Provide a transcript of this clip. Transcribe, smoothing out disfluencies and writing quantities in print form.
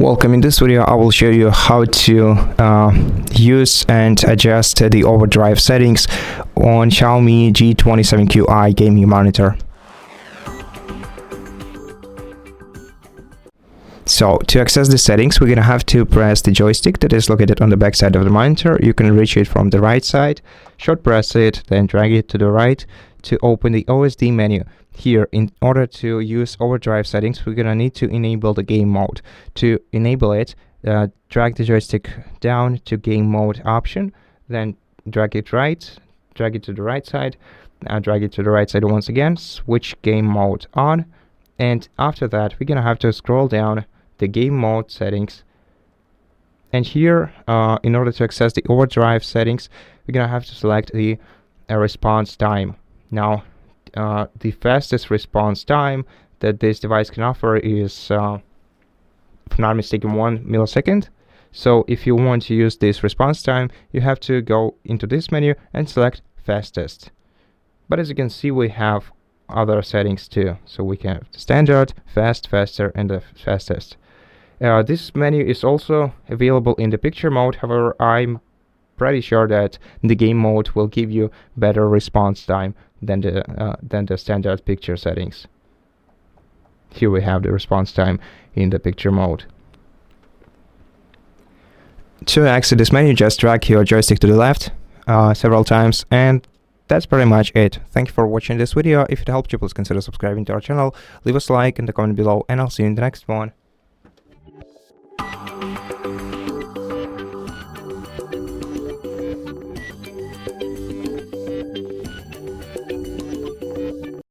Welcome. In this video I will show you how to use and adjust the overdrive settings on XIAOMI G27Qi gaming monitor. So to access the settings, we're gonna have to press the joystick that is located on the back side of the monitor. You can reach it from the right side, short press it, then drag it to the right to open the OSD menu. Here, in order to use overdrive settings, we're gonna need to enable the game mode. To enable it, drag the joystick down to game mode option, then drag it to the right side, drag it to the right side once again, switch game mode on, and after that we're gonna have to scroll down the game mode settings, and here in order to access the overdrive settings, we're gonna have to select the response time. Now the fastest response time that this device can offer is, if I'm not mistaken, 1 millisecond. So if you want to use this response time, you have to go into this menu and select fastest. But as you can see, we have other settings too. So we can have standard, fast, faster, and the fastest. This menu is also available in the picture mode. However, I'm pretty sure that the game mode will give you better response time than the standard picture settings. Here we have the response time in the picture mode. To exit this menu, just drag your joystick to the left several times, and that's pretty much it. Thank you for watching this video. If it helped you, please consider subscribing to our channel, leave us a like in the comment below, and I'll see you in the next one.